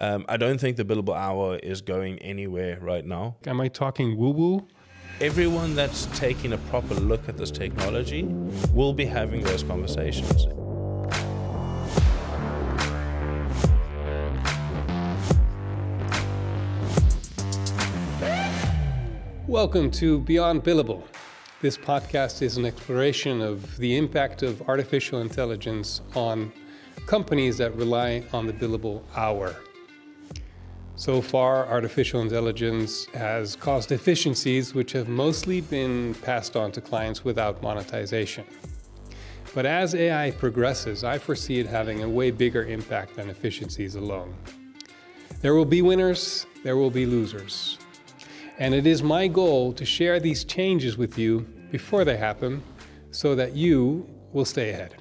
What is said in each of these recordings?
I don't think the billable hour is going anywhere right now. Am I talking woo-woo? Everyone that's taking a proper look at this technology will be having those conversations. Welcome to Beyond Billable. This podcast is an exploration of the impact of artificial intelligence on companies that rely on the billable hour. So far, artificial intelligence has caused efficiencies which have mostly been passed on to clients without monetization. But as AI progresses, I foresee it having a way bigger impact than efficiencies alone. There will be winners, there will be losers. And it is my goal to share these changes with you before they happen so that you will stay ahead.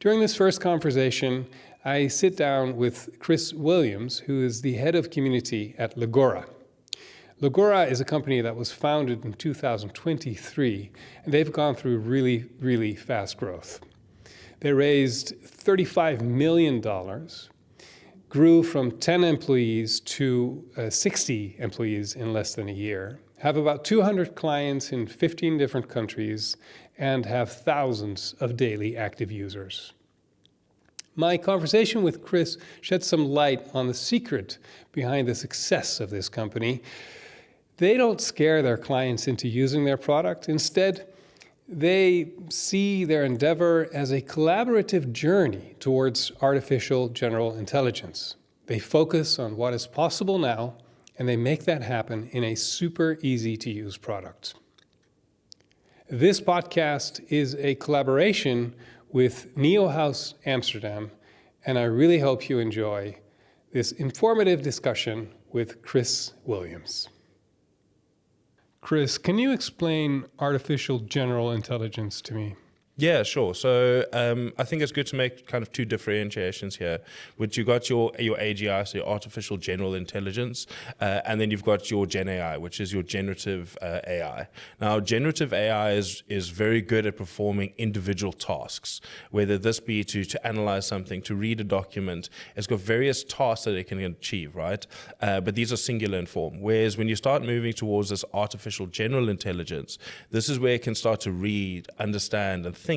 During this first conversation, I sit down with Chris Williams, who is the head of community at Legora. Legora is a company that was founded in 2023, and they've gone through really fast growth. They raised $35 million, grew from 10 employees to 60 employees in less than a year, have about 200 clients in 15 different countries, and have thousands of daily active users. My conversation with Chris shed some light on the secret behind the success of this company. They don't scare their clients into using their product. Instead, they see their endeavor as a collaborative journey towards artificial general intelligence. They focus on what is possible now, and they make that happen in a super easy to use product. This podcast is a collaboration with Neo House Amsterdam, and I really hope you enjoy this informative discussion with Chris Williams. Chris, can you explain artificial general intelligence to me? Yeah, sure. So I think it's good to make kind of two differentiations here, which you got your AGI, so your artificial general intelligence, and then you've got your Gen AI, which is your generative AI. Now, generative AI is very good at performing individual tasks, whether this be to analyze something, to read a document. It's got various tasks that it can achieve, right? But these are singular in form. Whereas when you start moving towards this artificial general intelligence, this is where it can start to read, understand, and think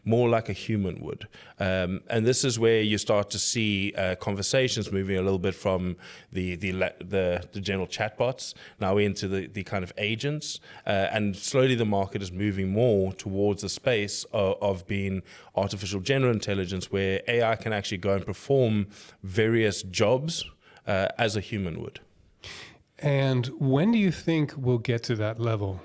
more like a human would. And this is where you start to see conversations moving a little bit from the general chatbots now into the kind of agents. And slowly the market is moving more towards the space of being artificial general intelligence, where AI can actually go and perform various jobs as a human would. And when do you think we'll get to that level?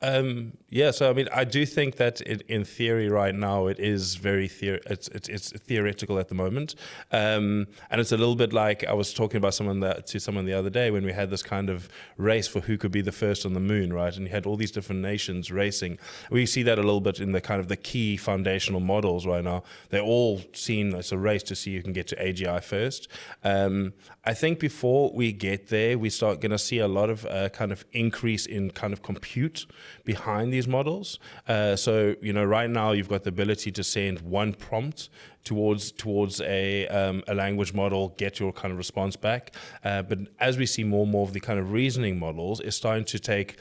So I mean, I do think that in theory right now it is very it's theoretical at the moment, and it's a little bit like I was talking about someone the other day when we had this kind of race for who could be the first on the moon, right? And you had all these different nations racing. We see that a little bit in the kind of the key foundational models right now. They're all seen as a race to see who can get to AGI first. I think before we get there, we start going to see a lot of kind of increase in kind of compute behind these models. So, right now you've got the ability to send one prompt towards a language model, get your kind of response back. But as we see more and more of the kind of reasoning models, it's starting to take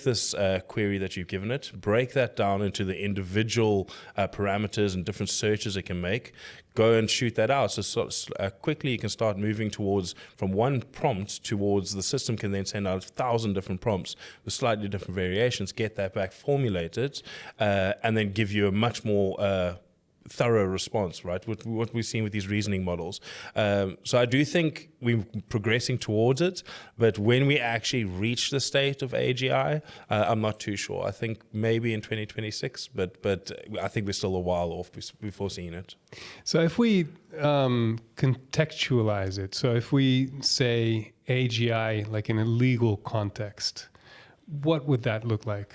this query that you've given it, break that down into the individual parameters and different searches it can make, go and shoot that out. So quickly you can start moving from one prompt towards the system can then send out 1,000 different prompts with slightly different variations, get that back formulated, and then give you a much more thorough response, right? What we've seen with these reasoning models. So I do think we're progressing towards it, but when we actually reach the state of AGI, I'm not too sure. I think maybe in 2026, but I think we're still a while off before seeing it. So if we contextualize it, so if we say AGI like in a legal context, what would that look like?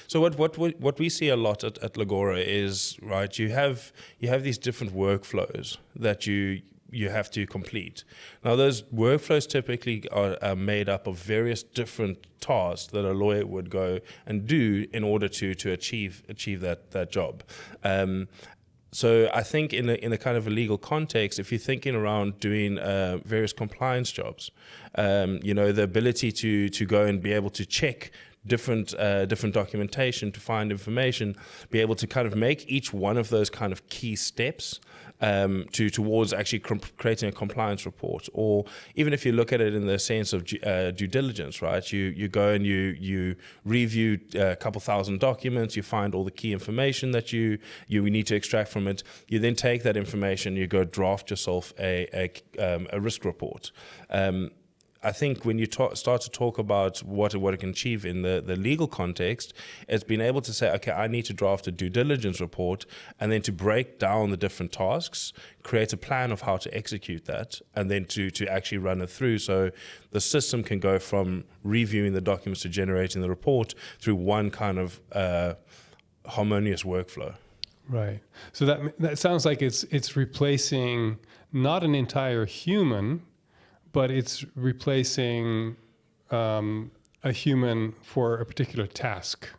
So what we see a lot at Legora is, right, you have these different workflows that you have to complete. Now those workflows typically are made up of various different tasks that a lawyer would go and do in order to achieve that job. So I think in a kind of a legal context, if you're thinking around doing various compliance jobs, the ability to go and be able to check different documentation to find information, be able to kind of make each one of those kind of key steps towards actually creating a compliance report. Or even if you look at it in the sense of due diligence, right? You go and you review a couple thousand documents, you find all the key information that you need to extract from it. You then take that information, you go draft yourself a risk report. I think when you start to talk about what it can achieve in the legal context, it's being able to say, okay, I need to draft a due diligence report, and then to break down the different tasks, create a plan of how to execute that, and then to actually run it through. So the system can go from reviewing the documents to generating the report through one kind of harmonious workflow. Right. So that sounds like it's replacing not an entire human, but it's replacing a human for a particular task.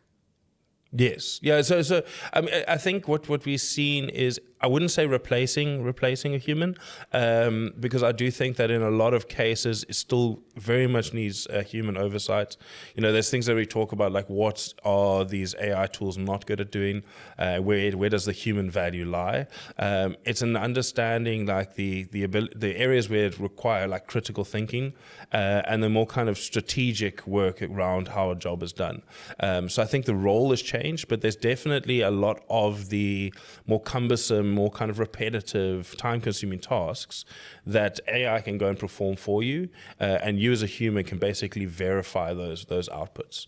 Yes. Yeah. So I mean, I think what we've seen is, I wouldn't say replacing a human, because I do think that in a lot of cases it still very much needs a human oversight. There's things that we talk about, like what are these AI tools not good at doing? Where does the human value lie? It's an understanding like the areas where it require like critical thinking, and the more kind of strategic work around how a job is done. So I think the role has changed, but there's definitely a lot of the more cumbersome, more kind of repetitive, time-consuming tasks that AI can go and perform for you, and you as a human can basically verify those outputs.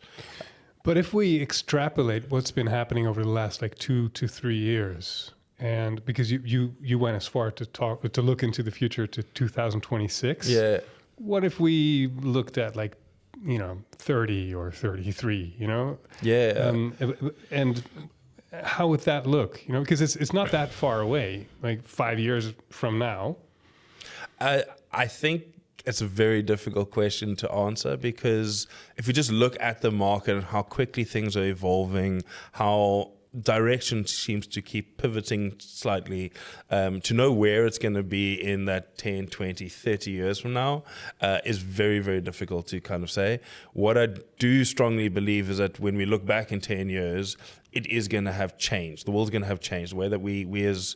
But if we extrapolate what's been happening over the last like 2 to 3 years, and because you went as far to look into the future to 2026, yeah. What if we looked at like 30 or 33? Yeah. And how would that look? Because it's not that far away, like 5 years from now. I think it's a very difficult question to answer, because if you just look at the market and how quickly things are evolving, how direction seems to keep pivoting slightly, to know where it's going to be in that 10, 20, 30 years from now is very, very difficult to kind of say. What I do strongly believe is that when we look back in 10 years, it is going to have changed. The world's going to have changed. The way that we as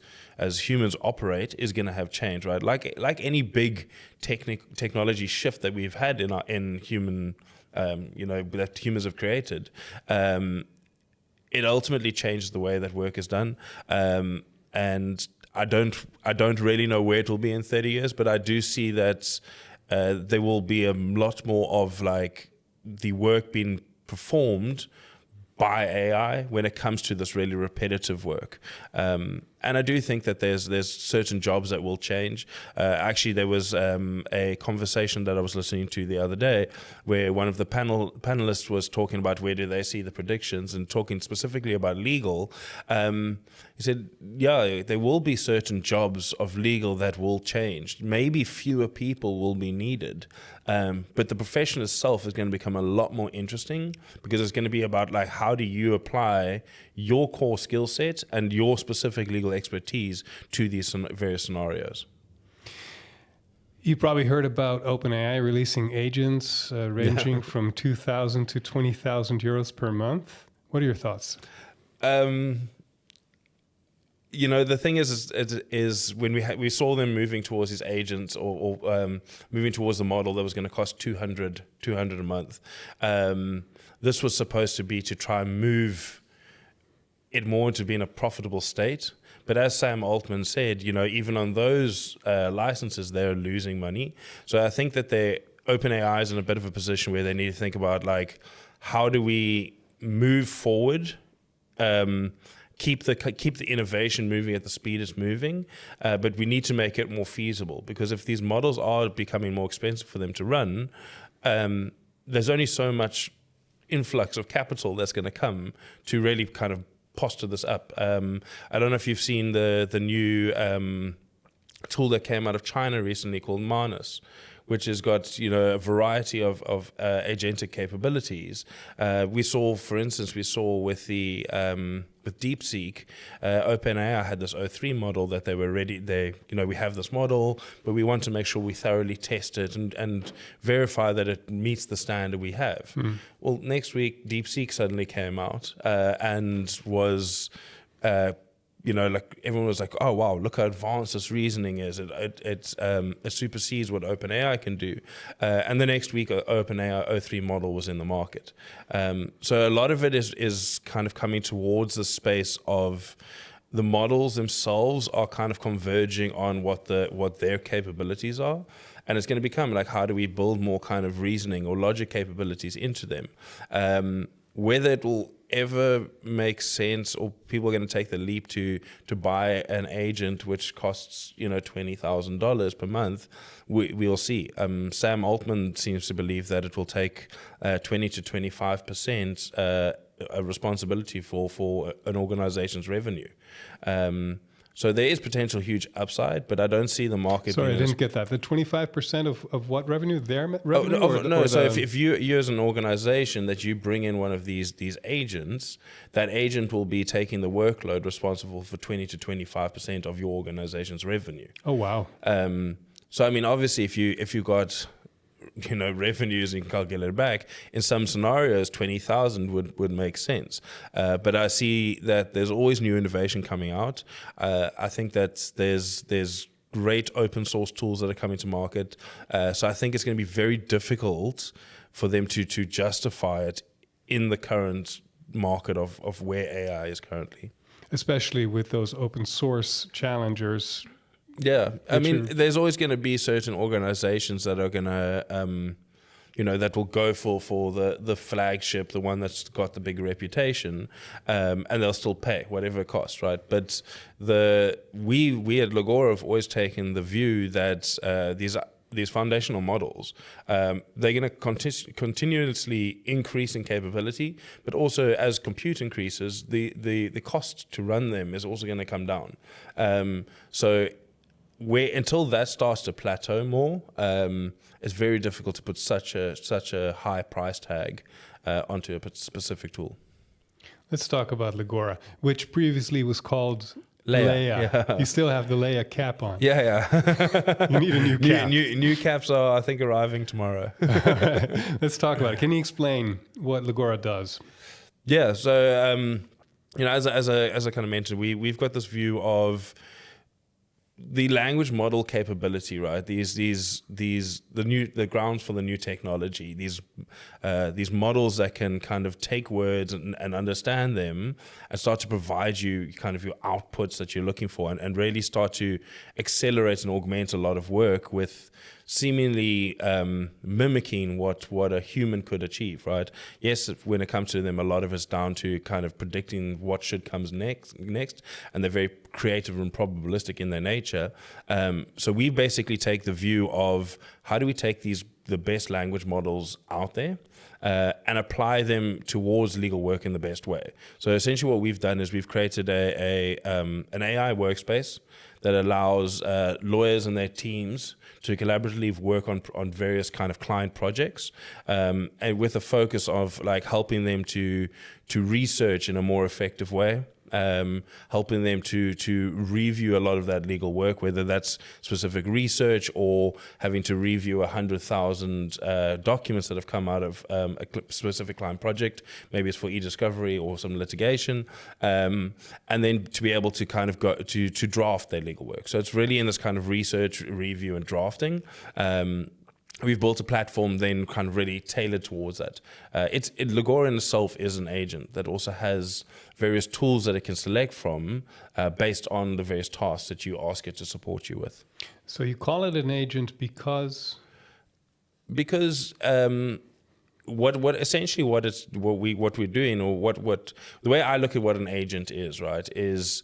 humans operate is going to have changed, right? Like any big technology shift that we've had in human, that humans have created. It ultimately changes the way that work is done, and I don't really know where it will be in 30 years, but I do see that there will be a lot more of like the work being performed by AI when it comes to this really repetitive work. And I do think that there's certain jobs that will change. Actually, there was a conversation that I was listening to the other day where one of the panelists was talking about where do they see the predictions, and talking specifically about legal. He said, yeah, there will be certain jobs of legal that will change. Maybe fewer people will be needed. But the profession itself is going to become a lot more interesting, because it's going to be about like, how do you apply your core skill set and your specific legal expertise to these various scenarios. You probably heard about OpenAI releasing agents ranging from 2,000 to 20,000 euros per month. What are your thoughts? The thing is when we saw them moving towards these agents, or moving towards the model that was going to cost 200 a month. This was supposed to be to try and move it more into being a profitable state. But as Sam Altman said, even on those licenses, they're losing money. So I think that OpenAI is in a bit of a position where they need to think about like, how do we move forward, keep the innovation moving at the speed it's moving, but we need to make it more feasible, because if these models are becoming more expensive for them to run, there's only so much influx of capital that's going to come to really kind of posture this up. I don't know if you've seen the new tool that came out of China recently called Manus, which has got a variety of agentic capabilities. We saw with the with DeepSeek, OpenAI had this O3 model that they were ready. We have this model, but we want to make sure we thoroughly test it and verify that it meets the standard we have. Well, next week, DeepSeek suddenly came out and was, everyone was like, oh, wow, look how advanced this reasoning is. It supersedes what OpenAI can do. And the next week, OpenAI O3 model was in the market. So a lot of it is kind of coming towards the space of the models themselves are kind of converging on what their capabilities are. And it's going to become like, how do we build more kind of reasoning or logic capabilities into them? Whether it will ever make sense or people are going to take the leap to buy an agent which costs $20,000 per month, we'll see. Sam Altman seems to believe that it will take 20 to 25% a responsibility for an organization's revenue. So there is potential huge upside, but I don't see the market. Sorry, I didn't get that. The 25% of what revenue? Their revenue? So if you as an organization that you bring in one of these agents, that agent will be taking the workload responsible for 20 to 25% of your organization's revenue. Oh, wow. So I mean, obviously, if you got revenues and you can calculate it back, in some scenarios 20,000 would make sense, but I see that there's always new innovation coming out. I think that there's great open source tools that are coming to market, so I think it's going to be very difficult for them to justify it in the current market of where AI is currently, especially with those open source challengers. Yeah, I mean, there's always going to be certain organizations that are going to, that will go for the flagship, the one that's got the big reputation, and they'll still pay whatever it costs, right? But we at Legora have always taken the view that these foundational models, they're going to continuously increase in capability, but also as compute increases, the cost to run them is also going to come down. So until that starts to plateau more, it's very difficult to put such a high price tag onto a specific tool. Let's talk about Legora, which previously was called Leya. Yeah. You still have the Leya cap on. Yeah. You need a new cap. New caps are, I think, arriving tomorrow. Let's talk about it. Can you explain what Legora does? Yeah. So, as I kind of mentioned, we've got this view of the language model capability, right? The grounds for the new technology. These models that can kind of take words and understand them and start to provide you kind of your outputs that you're looking for, and really start to accelerate and augment a lot of work with seemingly mimicking what a human could achieve, right? Yes, when it comes to them, a lot of it's down to kind of predicting what should comes next, and they're very creative and probabilistic in their nature. So we basically take the view of how do we take the best language models out there and apply them towards legal work in the best way. So essentially what we've done is we've created an AI workspace that allows lawyers and their teams to collaboratively work on various kind of client projects, and with a focus of like helping them to research in a more effective way, helping them to review a lot of that legal work, whether that's specific research or having to review 100,000 documents that have come out of a specific client project. Maybe it's for e-discovery or some litigation, and then to be able to kind of go to draft their legal work. So it's really in this kind of research, review, and drafting. We've built a platform then kind of really tailored towards that. Legora in itself is an agent that also has various tools that it can select from based on the various tasks that you ask it to support you with. So you call it an agent because what essentially what we're doing, or the way I look at what an agent is, right, is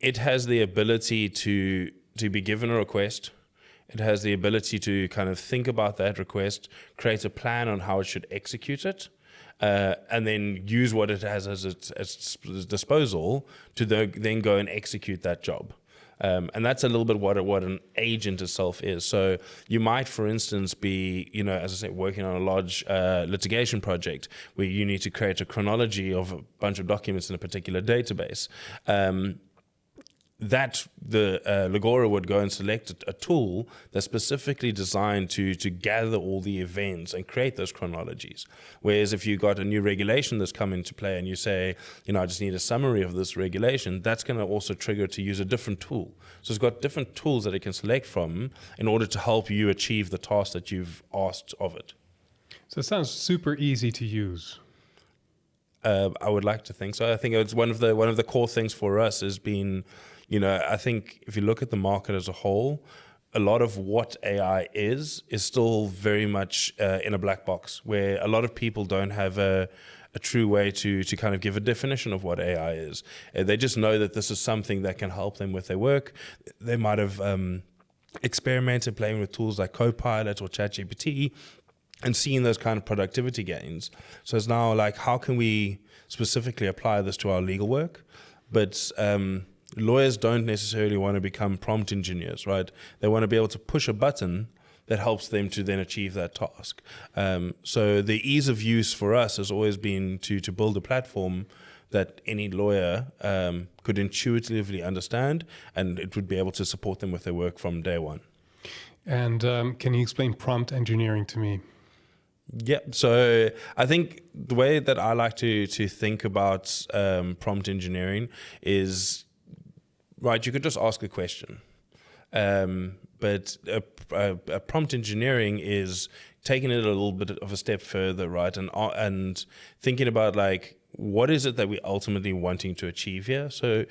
it has the ability to be given a request. It has the ability to kind of think about that request, create a plan on how it should execute it, and then use what it has as its disposal to then go and execute that job. And that's a little bit what an agent itself is. So you might, for instance, be, as I say, working on a large litigation project where you need to create a chronology of a bunch of documents in a particular database. That the Legora would go and select a tool that's specifically designed to gather all the events and create those chronologies. Whereas if you got a new regulation that's come into play and you say, I just need a summary of this regulation, that's going to also trigger to use a different tool. So it's got different tools that it can select from in order to help you achieve the task that you've asked of it. So it sounds super easy to use. I would like to think so. I think it's one of the core things for us has been, I think if you look at the market as a whole, a lot of what AI is still very much in a black box, where a lot of people don't have a true way to kind of give a definition of what AI is. They just know that this is something that can help them with their work. They might have experimented playing with tools like Copilot or ChatGPT and seeing those kind of productivity gains. So it's now like, how can we specifically apply this to our legal work? But lawyers don't necessarily want to become prompt engineers, right? They want to be able to push a button that helps them to then achieve that task. So the ease of use for us has always been to build a platform that any lawyer could intuitively understand, and it would be able to support them with their work from day one. And can you explain prompt engineering to me? Yeah, so I think the way that I like to think about prompt engineering is, right, you could just ask a question. But a prompt engineering is taking it a little bit of a step further, right? And thinking about like, what is it that we're ultimately wanting to achieve here? So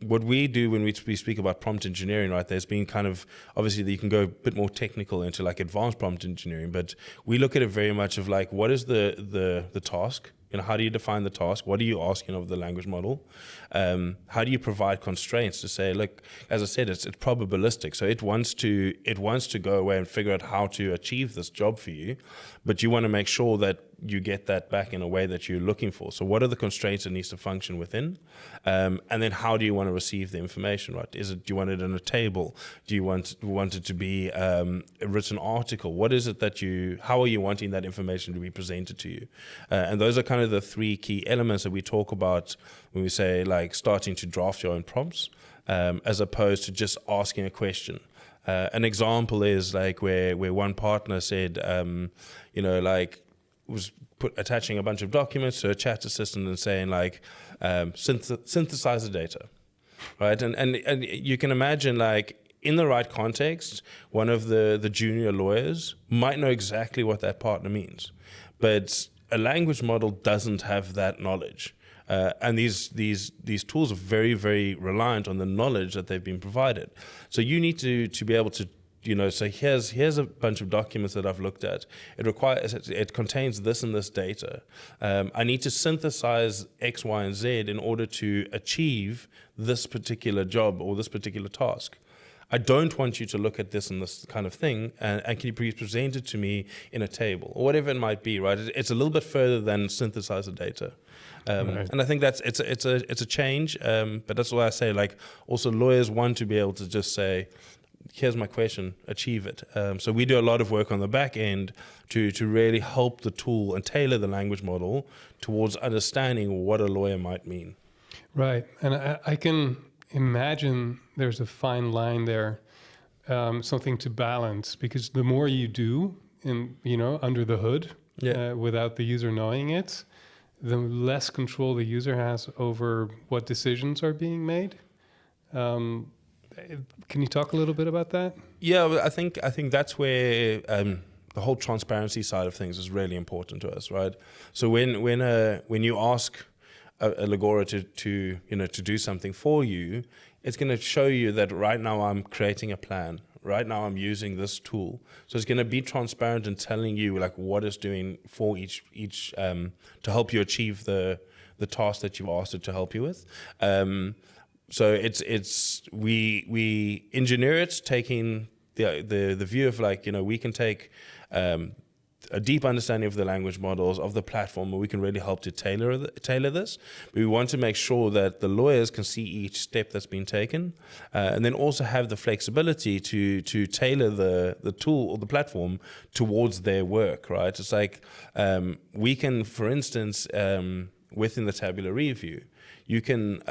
what we do when we speak about prompt engineering, right, there's been kind of, obviously you can go a bit more technical into like advanced prompt engineering, but we look at it very much of like, what is the task? How do you define the task? What are you asking of the language model? How do you provide constraints to say, look, as I said, it's probabilistic. So it wants to go away and figure out how to achieve this job for you, but you want to make sure that you get that back in a way that you're looking for. So what are the constraints it needs to function within? And then how do you want to receive the information, right? Do you want it in a table? Do you want it to be a written article? What is it how are you wanting that information to be presented to you? And those are kind of the three key elements that we talk about when we say like starting to draft your own prompts, as opposed to just asking a question. An example is like where one partner said, was attaching a bunch of documents to a chat assistant and saying like, synthesize the data, right? And you can imagine like in the right context, one of the junior lawyers might know exactly what that partner means, but a language model doesn't have that knowledge. And these tools are very, very reliant on the knowledge that they've been provided. So you need to be able to, so here's a bunch of documents that I've looked at. It contains this and this data. I need to synthesize X, Y, and Z in order to achieve this particular job or this particular task. I don't want you to look at this and this kind of thing, and can you please present it to me in a table or whatever it might be, right? It's a little bit further than synthesize the data. Right. And I think it's a change, but that's why I say like also lawyers want to be able to just say, here's my question, achieve it. So we do a lot of work on the back end to really help the tool and tailor the language model towards understanding what a lawyer might mean. Right, and I can imagine there's a fine line there, something to balance, because the more you do under the hood, without the user knowing it, the less control the user has over what decisions are being made. Can you talk a little bit about that? Yeah, I think that's where the whole transparency side of things is really important to us, right? So when you ask a Legora to do something for you, it's going to show you that right now I'm creating a plan. Right now I'm using this tool. So it's going to be transparent and telling you like what it's doing for each to help you achieve the task that you've asked it to help you with. So we engineer it taking the view of like, we can take a deep understanding of the language models, of the platform, and we can really help to tailor this. We want to make sure that the lawyers can see each step that's been taken, and then also have the flexibility to tailor the tool or the platform towards their work, right? It's like we can, for instance, within the tabular review, you can,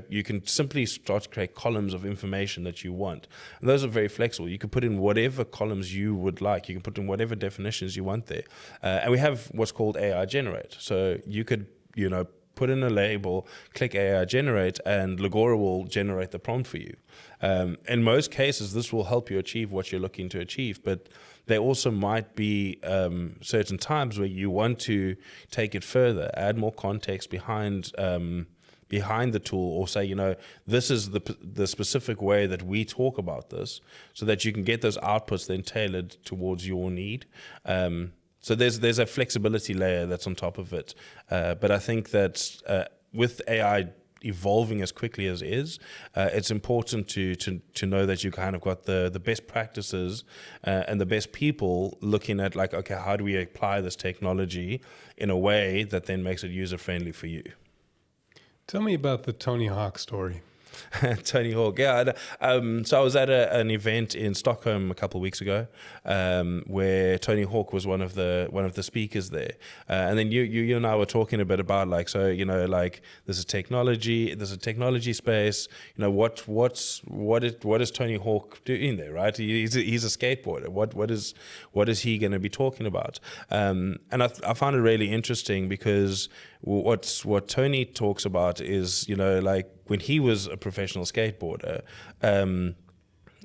you can simply start to create columns of information that you want. And those are very flexible. You can put in whatever columns you would like. You can put in whatever definitions you want there. And we have what's called AI generate. So you could, put in a label, click AI generate, and Legora will generate the prompt for you. In most cases, this will help you achieve what you're looking to achieve, but there also might be certain times where you want to take it further, add more context behind the tool, or say, this is the specific way that we talk about this, so that you can get those outputs then tailored towards your need. So there's a flexibility layer that's on top of it. But I think that with AI evolving as quickly as it is, it's important to know that you kind of got the best practices and the best people looking at, like, okay, how do we apply this technology in a way that then makes it user friendly for you? Tell me about the Tony Hawk story. Tony Hawk, yeah. So I was at an event in Stockholm a couple of weeks ago, where Tony Hawk was one of the speakers there, and then you and I were talking a bit about, like, so there's a technology space. What is Tony Hawk doing there, right? He's a skateboarder. What is he going to be talking about? And I found it really interesting, because what Tony talks about is, when he was a professional skateboarder,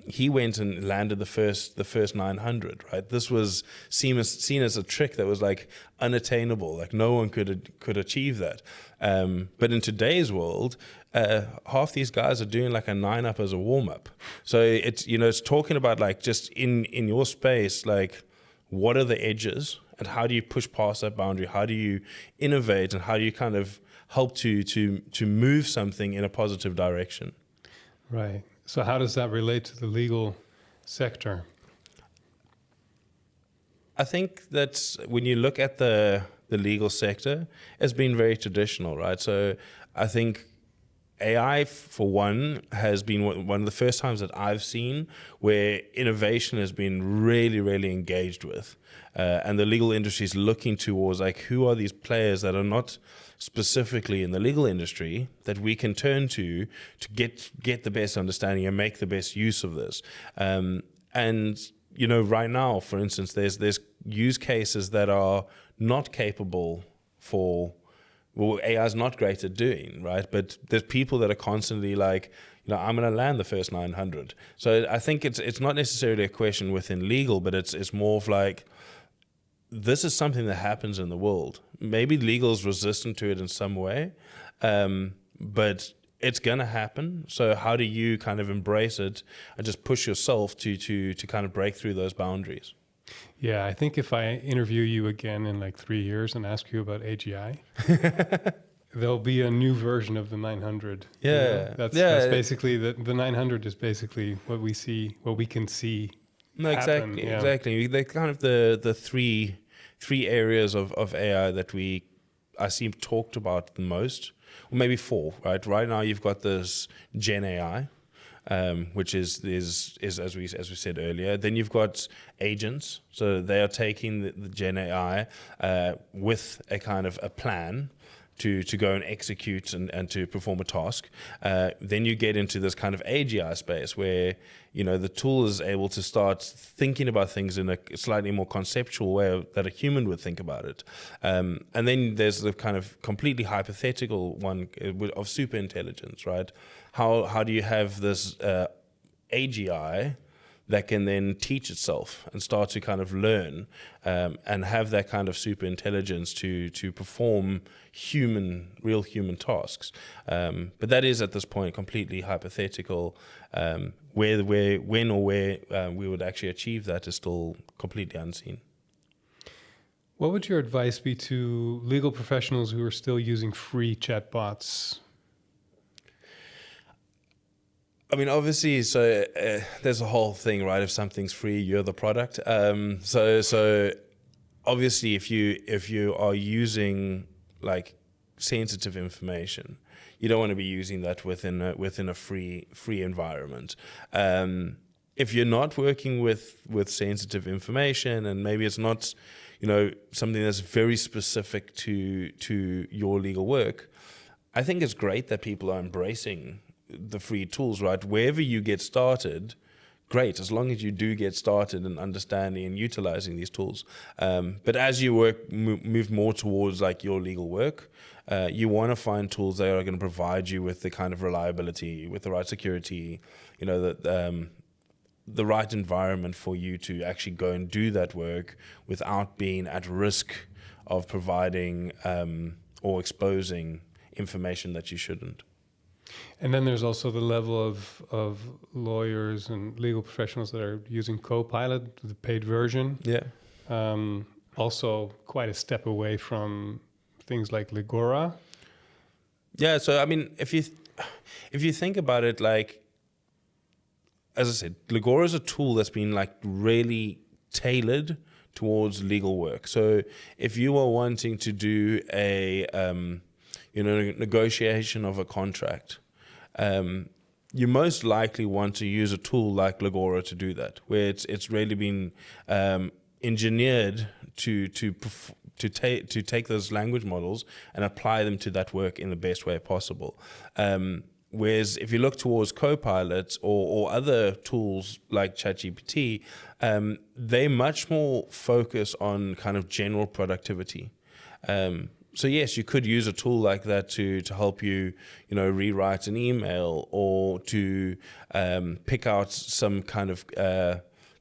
he went and landed the first 900, right? This was seen as a trick that was like unattainable, like no one could achieve that. But in today's world, half these guys are doing like a 9-up as a warm-up. So it's talking about, like, just in your space, like, what are the edges and how do you push past that boundary? How do you innovate, and how do you kind of help to move something in a positive direction? Right. So how does that relate to the legal sector? I think that when you look at the legal sector, it's been very traditional, right? So I think AI, for one, has been one of the first times that I've seen where innovation has been really, really engaged with. And the legal industry is looking towards, like, who are these players that are not specifically in the legal industry that we can turn to get the best understanding and make the best use of this. And right now, for instance, there's use cases that are not capable for, well, AI is not great at doing, right? But there's people that are constantly like, I'm going to land the first 900. So I think it's not necessarily a question within legal, but it's more of like, this is something that happens in the world. Maybe legal is resistant to it in some way, but it's going to happen. So how do you kind of embrace it and just push yourself to kind of break through those boundaries? Yeah, I think if I interview you again in like 3 years and ask you about AGI, there'll be a new version of the 900. Yeah. That's basically, the 900 is basically what we can see. No, happen. Exactly. They're kind of the three areas of AI that I see talked about the most, or maybe 4. Right now, you've got this Gen AI, which is as we said earlier. Then you've got agents, so they are taking the Gen AI with a kind of a plan to go and execute and to perform a task. Then you get into this kind of AGI space where the tool is able to start thinking about things in a slightly more conceptual way that a human would think about it. And then there's the kind of completely hypothetical one of super intelligence, right? How do you have this AGI that can then teach itself and start to kind of learn and have that kind of super intelligence to perform real human tasks. But that is at this point completely hypothetical. When or where we would actually achieve that is still completely unseen. What would your advice be to legal professionals who are still using free chatbots? I mean, obviously, so there's a whole thing, right? If something's free, you're the product. So obviously, if you are using like sensitive information, you don't want to be using that within a free environment. If you're not working with sensitive information, and maybe it's not, something that's very specific to your legal work, I think it's great that people are embracing the free tools, right? Wherever you get started, great, as long as you do get started in understanding and utilizing these tools. But as you move more towards like your legal work, you want to find tools that are going to provide you with the kind of reliability, with the right security, the right environment for you to actually go and do that work without being at risk of providing or exposing information that you shouldn't. And then there's also the level of lawyers and legal professionals that are using Copilot, the paid version. Yeah. Also quite a step away from things like Legora. Yeah, so I mean, if you think about it, like, as I said, Legora is a tool that's been like really tailored towards legal work. So if you are wanting to do a negotiation of a contract, you most likely want to use a tool like Legora to do that, where it's really been engineered to take those language models and apply them to that work in the best way possible. Whereas if you look towards Copilot or other tools like ChatGPT, they much more focus on kind of general productivity. So yes, you could use a tool like that to help you, rewrite an email, or to pick out some kind of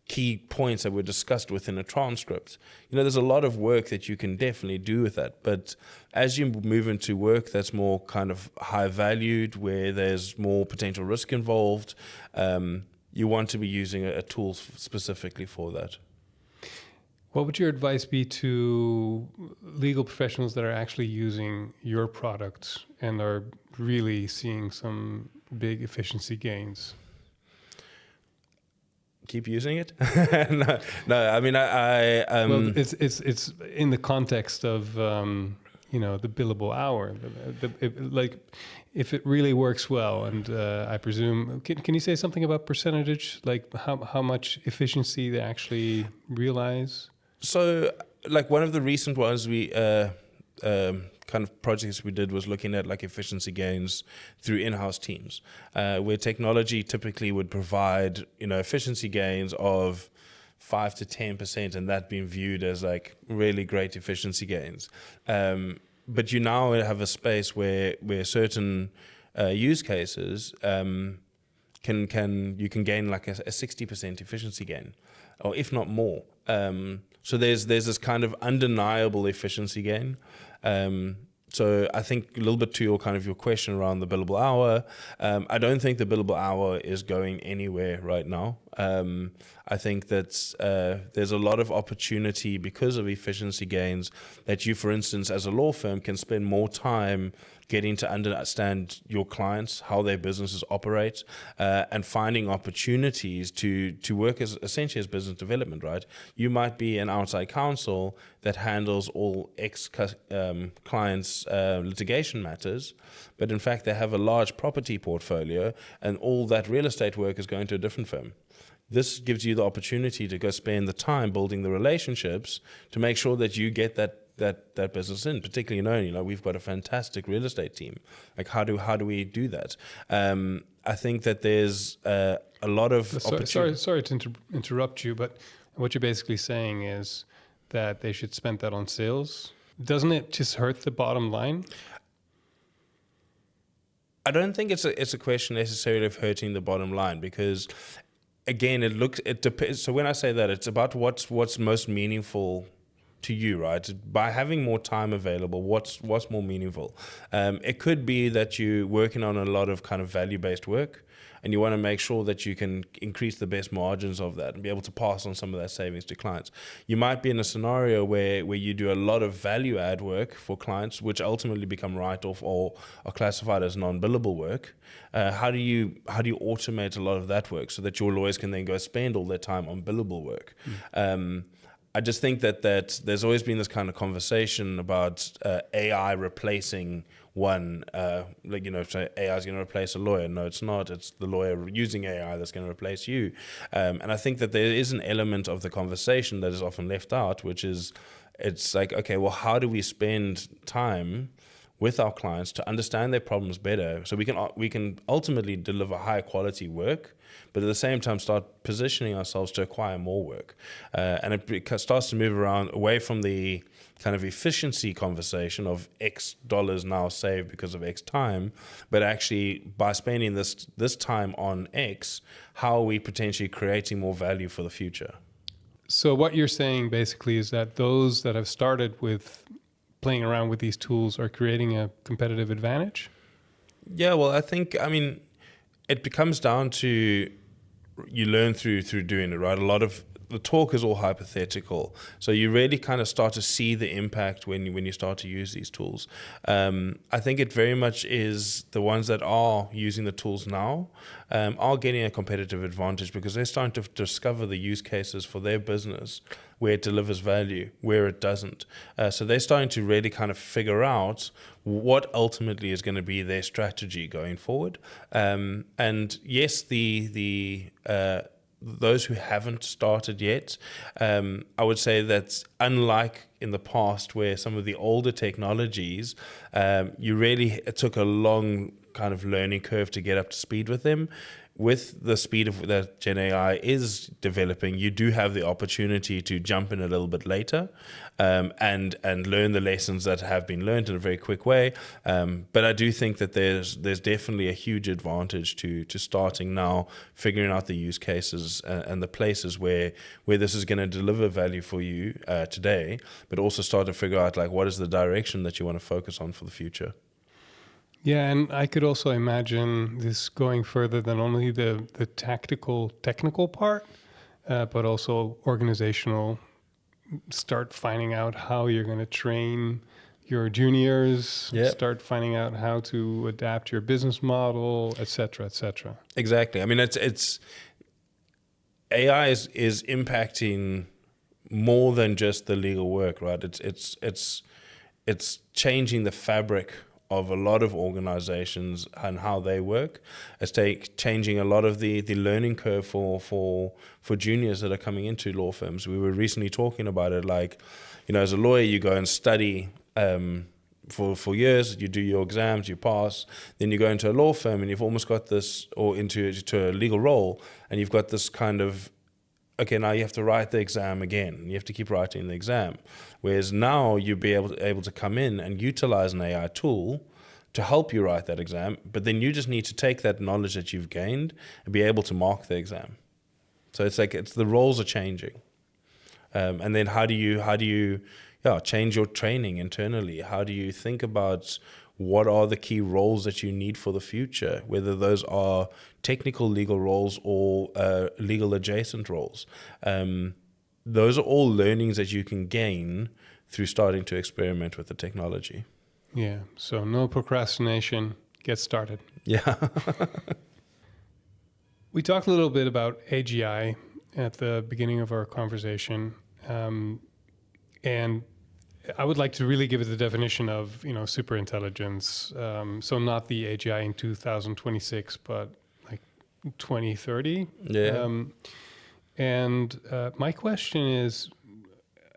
key points that were discussed within a transcript. There's a lot of work that you can definitely do with that. But as you move into work that's more kind of high valued, where there's more potential risk involved, you want to be using a tool specifically for that. What would your advice be to legal professionals that are actually using your products and are really seeing some big efficiency gains? Keep using it? no. I mean, well, it's in the context of the billable hour. If it really works well, and I presume, can you say something about percentage, like how much efficiency they actually realize? So, like one of the recent ones we kind of projects we did was looking at like efficiency gains through in-house teams, where technology typically would provide efficiency gains of 5 to 10%, and that being viewed as like really great efficiency gains. But you now have a space where certain use cases you can gain like a 60% efficiency gain, or if not more. So there's this kind of undeniable efficiency gain. So I think a little bit to your question around the billable hour, I don't think the billable hour is going anywhere right now. I think that there's a lot of opportunity because of efficiency gains that you, for instance, as a law firm, can spend more time getting to understand your clients, how their businesses operate, and finding opportunities to work as essentially as business development, right? You might be an outside counsel that handles all clients' litigation matters, but in fact they have a large property portfolio and all that real estate work is going to a different firm. This gives you the opportunity to go spend the time building the relationships to make sure that you get that business in, particularly we've got a fantastic real estate team. Like how do we do that? I think that there's a lot of opportunity. Sorry to interrupt you, but what you're basically saying is that they should spend that on sales. Doesn't it just hurt the bottom line? I don't think it's a question necessarily of hurting the bottom line, because again, it depends. So when I say that, it's about what's most meaningful to you, right? By having more time available, what's more meaningful? It could be that you're working on a lot of kind of value-based work, and you want to make sure that you can increase the best margins of that and be able to pass on some of that savings to clients. You might be in a scenario where you do a lot of value-add work for clients, which ultimately become write-off or are classified as non-billable work. How do you automate a lot of that work so that your lawyers can then go spend all their time on billable work? I just think that there's always been this kind of conversation about AI replacing one, so AI is going to replace a lawyer. No, it's not. It's the lawyer using AI that's going to replace you. And I think that there is an element of the conversation that is often left out, which is, it's like, okay, well, how do we spend time with our clients to understand their problems better, so we can ultimately deliver higher quality work, but at the same time start positioning ourselves to acquire more work, and it starts to move around away from the kind of efficiency conversation of X dollars now saved because of X time, but actually by spending this time on X, how are we potentially creating more value for the future? So what you're saying basically is that those that have started with playing around with these tools are creating a competitive advantage? Yeah, well, I mean, it comes down to you learn through doing it, right? A lot of the talk is all hypothetical, so you really kind of start to see the impact when you start to use these tools. I think it very much is the ones that are using the tools now are getting a competitive advantage because they're starting to discover the use cases for their business where it delivers value, where it doesn't. So they're starting to really kind of figure out what ultimately is going to be their strategy going forward. And yes, those who haven't started yet, I would say that unlike in the past where some of the older technologies, it took a long kind of learning curve to get up to speed with them. With the speed of that Gen AI is developing, you do have the opportunity to jump in a little bit later and learn the lessons that have been learned in a very quick way. But I do think that there's definitely a huge advantage to starting now, figuring out the use cases and the places where this is going to deliver value for you today, but also start to figure out like what is the direction that you want to focus on for the future. Yeah, and I could also imagine this going further than only the technical part, but also organizational. Start finding out how you're going to train your juniors, start finding out how to adapt your business model, et cetera, et cetera. Exactly. I mean, it's AI is impacting more than just the legal work, right? It's changing the fabric of a lot of organizations and how they work. It's changing a lot of the learning curve for juniors that are coming into law firms. We were recently talking about it, like, as a lawyer, you go and study for years, you do your exams, you pass, then you go into a law firm and you've almost got this, or into a legal role, and you've got this kind of, okay, now you have to write the exam again. You have to keep writing the exam. Whereas now you'll be able to come in and utilize an AI tool to help you write that exam, but then you just need to take that knowledge that you've gained and be able to mark the exam. So it's the roles are changing. And then how do you change your training internally? How do you think about what are the key roles that you need for the future, whether those are technical legal roles or legal adjacent roles? Those are all learnings that you can gain through starting to experiment with the technology. Yeah, so no procrastination, get started. Yeah. We talked a little bit about AGI at the beginning of our conversation, and I would like to really give it the definition of, superintelligence. So not the AGI in 2026, but like 2030. Yeah. And my question is,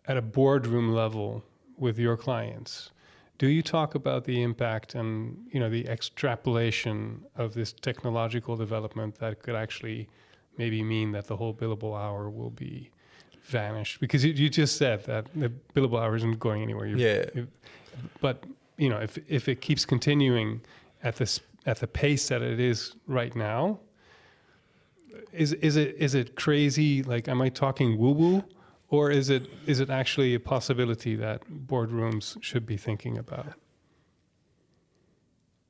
at a boardroom level with your clients, do you talk about the impact and the extrapolation of this technological development that could actually maybe mean that the whole billable hour will be vanished? Because you just said that the billable hour isn't going anywhere. But if it keeps continuing at the pace that it is right now, is it crazy? Like, am I talking woo woo, or is it actually a possibility that boardrooms should be thinking about?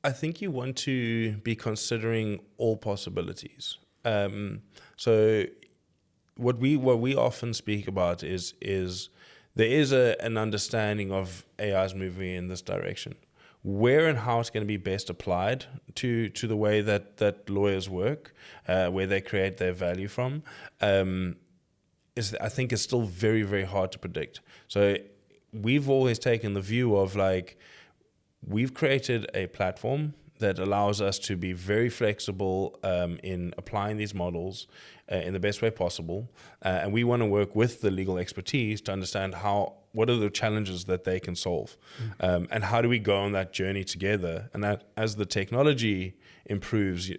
I think you want to be considering all possibilities. So what we often speak about is there is an understanding of AI's moving in this direction. Where and how it's going to be best applied to the way that lawyers work, where they create their value from, I think is still very, very hard to predict. So we've always taken the view of like, we've created a platform that allows us to be very flexible in applying these models in the best way possible. And we want to work with the legal expertise to understand what are the challenges that they can solve, and how do we go on that journey together. And that as the technology improves,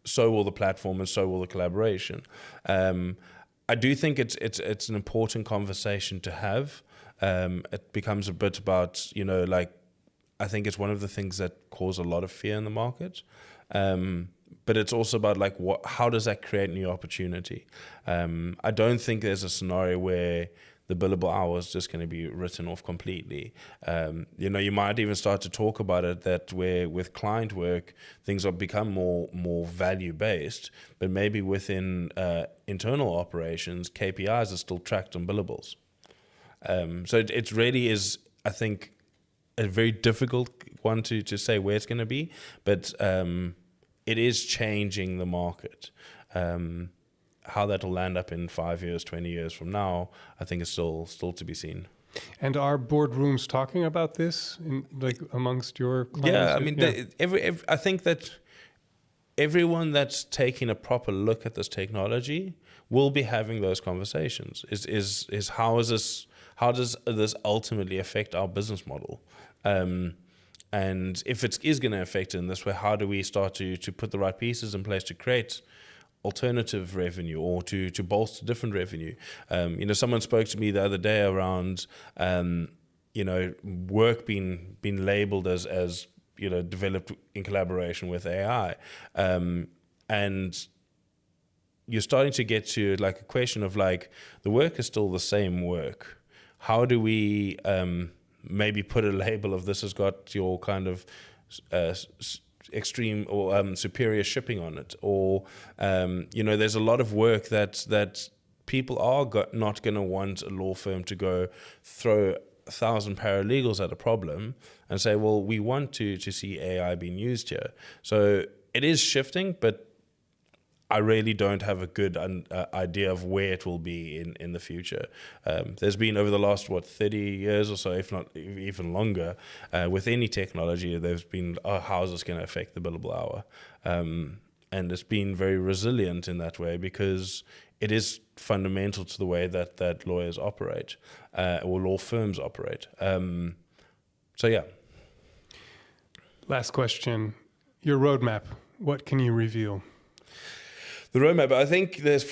so will the platform and so will the collaboration. I do think it's an important conversation to have. It becomes a bit about, like, I think it's one of the things that cause a lot of fear in the market. But it's also about like, how does that create new opportunity? I don't think there's a scenario where the billable hour is just going to be written off completely. You might even start to talk about it that where with client work, things have become more value-based, but maybe within internal operations, KPIs are still tracked on billables. So it really is, I think, a very difficult one to say where it's going to be, but it is changing the market. How that will land up in 5 years, 20 years from now, I think is still to be seen. And are boardrooms talking about this amongst your clients? Yeah, I mean, I think that everyone that's taking a proper look at this technology will be having those conversations. Is how does this ultimately affect our business model? And if it is going to affect it in this way, how do we start to put the right pieces in place to create alternative revenue or to bolster different revenue? Someone spoke to me the other day around, work being labeled as developed in collaboration with AI. And you're starting to get to like a question of like, the work is still the same work. How do we maybe put a label of this has got your kind of extreme or superior shipping on it? Or, there's a lot of work that people are not going to want a law firm to go throw 1,000 paralegals at a problem and say, well, we want to see AI being used here. So it is shifting, but I really don't have a good idea of where it will be in the future. There's been over the last, 30 years or so, if not even longer, with any technology, there's been, how is this going to affect the billable hour? And it's been very resilient in that way because it is fundamental to the way that lawyers operate, or law firms operate. So yeah. Last question. Your roadmap, what can you reveal? The roadmap, I think there's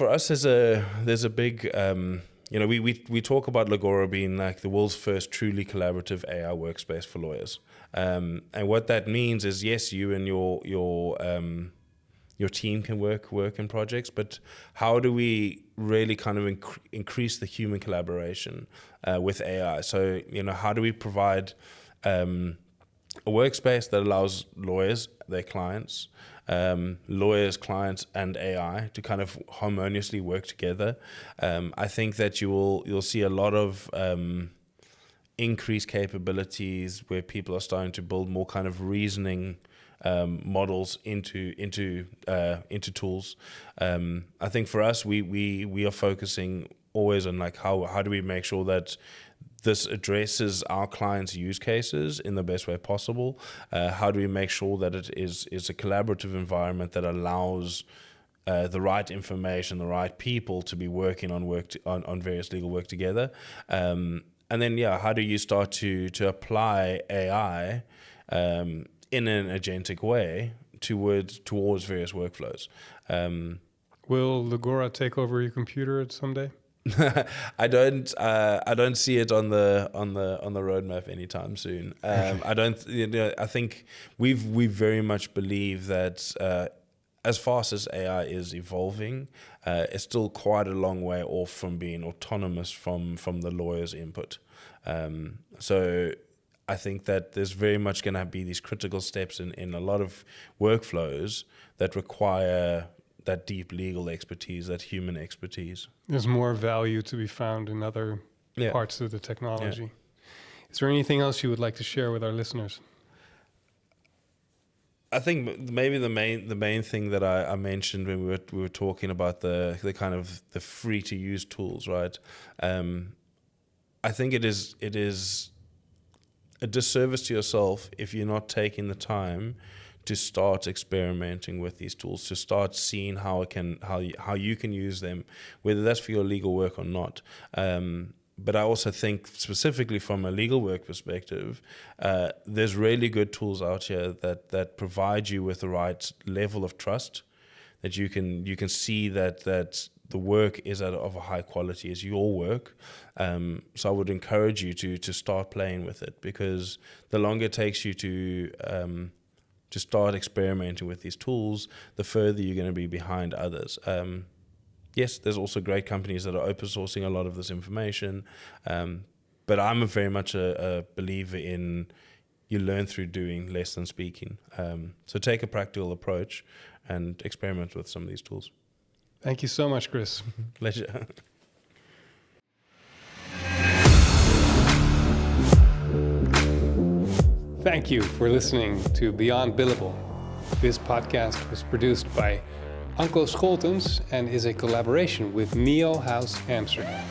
a big, we talk about Legora being like the world's first truly collaborative AI workspace for lawyers. And what that means is, yes, you and your team can work in projects, but how do we really kind of increase the human collaboration with AI? So, how do we provide a workspace that allows lawyers, their clients, lawyers, clients, and AI to kind of harmoniously work together? I think that you'll see a lot of increased capabilities where people are starting to build more kind of reasoning models into tools. I think for us, we are focusing always on like how do we make sure that this addresses our clients' use cases in the best way possible. How do we make sure that it is a collaborative environment that allows the right information, the right people to be working on various legal work together? And then, how do you start to apply AI in an agentic way towards various workflows? Will Legora take over your computer someday? I don't see it on the roadmap anytime soon. I think we very much believe that as fast as AI is evolving, it's still quite a long way off from being autonomous from the lawyer's input. So I think that there's very much going to be these critical steps in a lot of workflows that require that deep legal expertise, that human expertise. There's more value to be found in other parts of the technology. Yeah. Is there anything else you would like to share with our listeners? I think maybe the main thing that I mentioned when we were talking about the kind of the free to use tools, right? I think it is a disservice to yourself if you're not taking the time to start experimenting with these tools, to start seeing how you can use them, whether that's for your legal work or not. But I also think specifically from a legal work perspective, there's really good tools out here that provide you with the right level of trust, that you can see that the work is of a high quality as your work. So I would encourage you to start playing with it, because the longer it takes you to start experimenting with these tools, the further you're going to be behind others. Yes, there's also great companies that are open sourcing a lot of this information, but I'm very much a believer in you learn through doing less than speaking. So take a practical approach and experiment with some of these tools. Thank you so much, Chris. Pleasure. Thank you for listening to Beyond Billable. This podcast was produced by Anko Scholtens and is a collaboration with Neo House Amsterdam.